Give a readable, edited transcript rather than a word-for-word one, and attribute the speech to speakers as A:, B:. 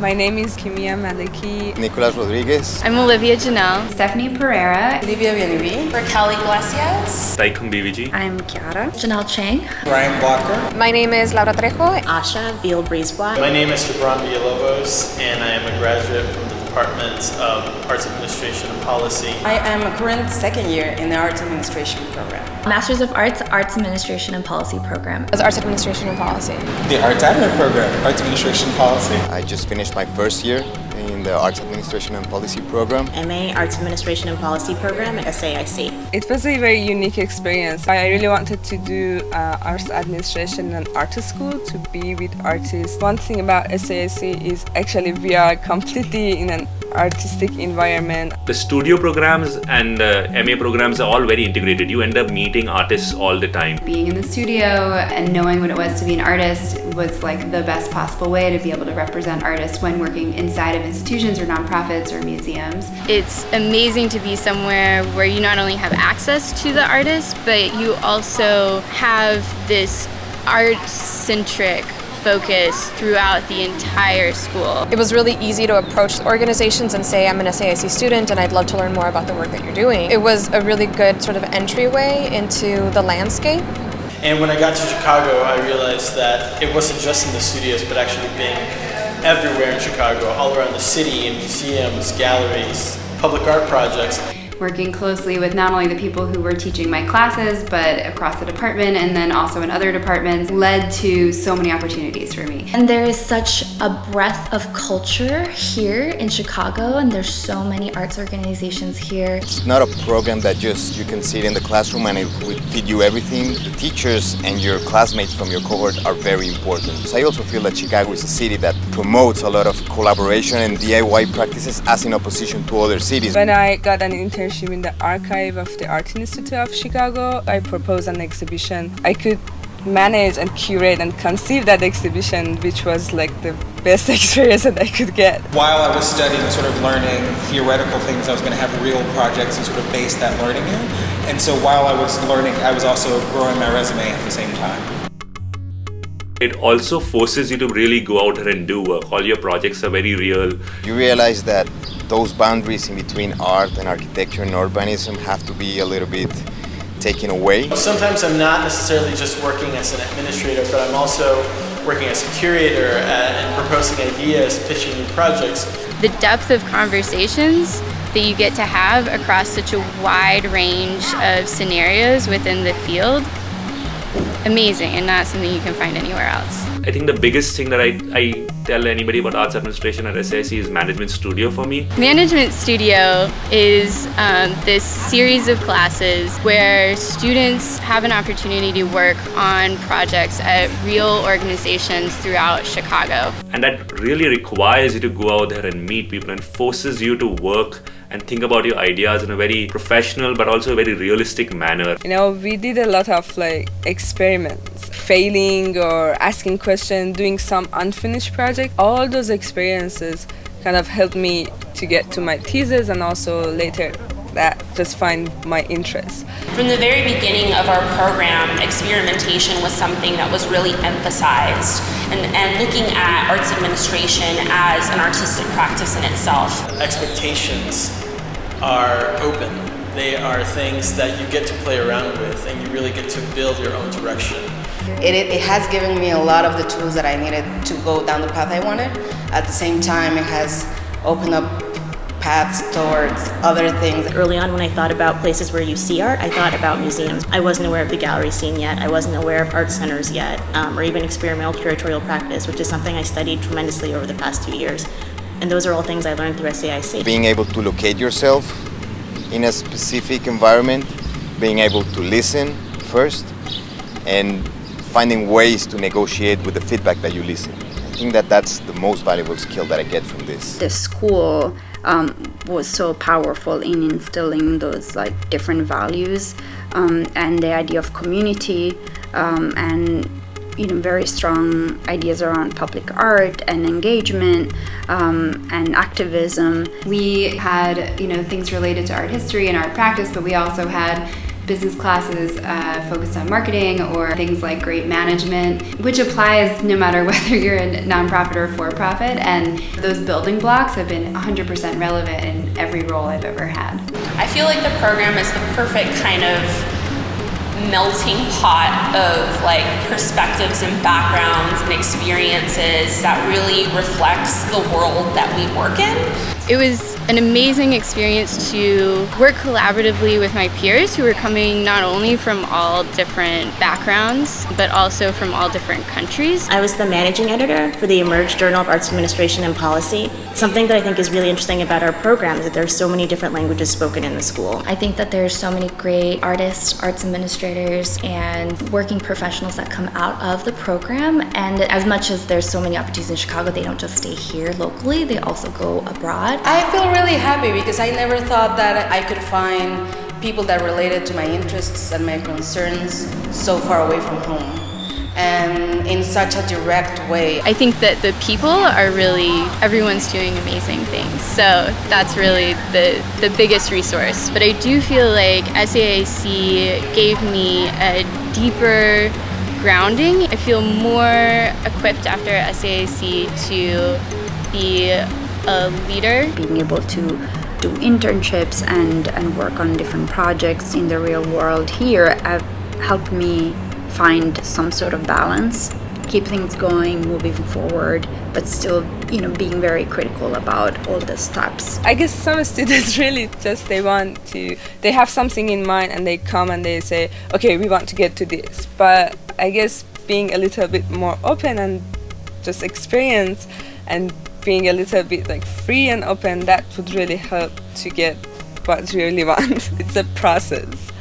A: My name is Kimia Maliki.
B: Nicolas Rodriguez.
C: I'm Olivia Janelle.
D: Stephanie Pereira.
E: Olivia Villanueva.
F: Raquel Iglesias.
G: SAIC BVG.
H: I'm Kiara.
C: Janelle Chang.
I: Ryan Blocker.
J: My name is Laura Trejo.
K: Asha Veal Breezeblatt.
L: My name is Gibran Villalobos, and I am a graduate from the Department of Arts Administration and Policy.
E: I am a current second year in the Arts Administration program.
C: Masters of Arts, Arts Administration and Policy program.
J: As Arts Administration and Policy.
I: The Arts Admin program, Arts Administration and Policy.
B: I just finished my first year in the Arts Administration and Policy program.
K: MA Arts Administration and Policy program at SAIC.
A: It was a very unique experience. I really wanted to do Arts Administration and Art School to be with artists. One thing about SAIC is actually we are completely in an artistic environment.
G: The studio programs and MA programs are all very integrated. You end up meeting artists all the time.
D: Being in the studio and knowing what it was to be an artist was like the best possible way to be able to represent artists when working inside of institutions or nonprofits or museums.
C: It's amazing to be somewhere where you not only have access to the artists, but you also have this art-centric focus throughout the entire school.
J: It was really easy to approach organizations and say, I'm an SAIC student and I'd love to learn more about the work that you're doing. It was a really good sort of entryway into the landscape.
L: And when I got to Chicago, I realized that it wasn't just in the studios, but actually being everywhere in Chicago, all around the city, in museums, galleries, public art projects.
D: Working closely with not only the people who were teaching my classes, but across the department and then also in other departments led to so many opportunities for me.
C: And there is such a breadth of culture here in Chicago, and there's so many arts organizations here.
B: It's not a program that just you can sit in the classroom and it will feed you everything. The teachers and your classmates from your cohort are very important. So I also feel that Chicago is a city that promotes a lot of collaboration and DIY practices as in opposition to other cities.
A: When I got an internship in the archive of the Art Institute of Chicago, I proposed an exhibition. I could manage and curate and conceive that exhibition, which was like the best experience that I could get.
I: While I was studying and sort of learning theoretical things, I was going to have real projects and sort of base that learning in. And so while I was learning, I was also growing my resume at the same time.
G: It also forces you to really go out there and do work. All your projects are very real.
B: You realize that those boundaries in between art and architecture and urbanism have to be a little bit taken away.
L: Sometimes I'm not necessarily just working as an administrator, but I'm also working as a curator and proposing ideas, pitching new projects.
C: The depth of conversations that you get to have across such a wide range of scenarios within the field, amazing, and not something you can find anywhere else.
G: I think the biggest thing that I tell anybody about arts administration at SAIC is Management Studio for me.
C: Management Studio is this series of classes where students have an opportunity to work on projects at real organizations throughout Chicago.
G: And that really requires you to go out there and meet people and forces you to work and think about your ideas in a very professional but also a very realistic manner.
A: You know, we did a lot of like experiments, failing or asking questions, doing some unfinished project. All those experiences kind of helped me to get to my thesis and also later that just find my interest.
F: From the very beginning of our program, experimentation was something that was really emphasized, and looking at arts administration as an artistic practice in itself.
L: Expectations are open. They are things that you get to play around with and you really get to build your own direction.
E: It has given me a lot of the tools that I needed to go down the path I wanted. At the same time, it has opened up paths towards other things.
K: Early on when I thought about places where you see art, I thought about museums. I wasn't aware of the gallery scene yet. I wasn't aware of art centers yet, or even experimental curatorial practice, which is something I studied tremendously over the past 2 years. And those are all things I learned through SAIC.
B: Being able to locate yourself in a specific environment, being able to listen first, and finding ways to negotiate with the feedback that you listen. I think that that's the most valuable skill that I get from this.
H: The school was so powerful in instilling those like different values and the idea of community and very strong ideas around public art and engagement and activism.
D: We had things related to art history and art practice, but we also had business classes focused on marketing or things like great management, which applies no matter whether you're a nonprofit or for-profit. And those building blocks have been 100% relevant in every role I've ever had.
F: I feel like the program is the perfect kind of melting pot of like perspectives and backgrounds and experiences that really reflects the world that we work in.
C: It was an amazing experience to work collaboratively with my peers who were coming not only from all different backgrounds, but also from all different countries.
K: I was the managing editor for the Emerge Journal of Arts Administration and Policy. Something that I think is really interesting about our program is that there are so many different languages spoken in the school.
M: I think that there's so many great artists, arts administrators, and working professionals that come out of the program. And as much as there's so many opportunities in Chicago, they don't just stay here locally, they also go abroad.
E: I feel really happy because I never thought that I could find people that related to my interests and my concerns so far away from home and in such a direct way.
C: I think that the people are really, everyone's doing amazing things. So that's really the biggest resource. But I do feel like SAIC gave me a deeper grounding. I feel more equipped after SAIC to be a leader.
H: Being able to do internships and work on different projects in the real world here have helped me find some sort of balance, keep things going, moving forward, but still, being very critical about all the steps.
A: I guess some students really just they have something in mind and they come and they say, okay, we want to get to this. But I guess being a little bit more open and just experience and being a little bit like free and open, that would really help to get what you really want. It's a process.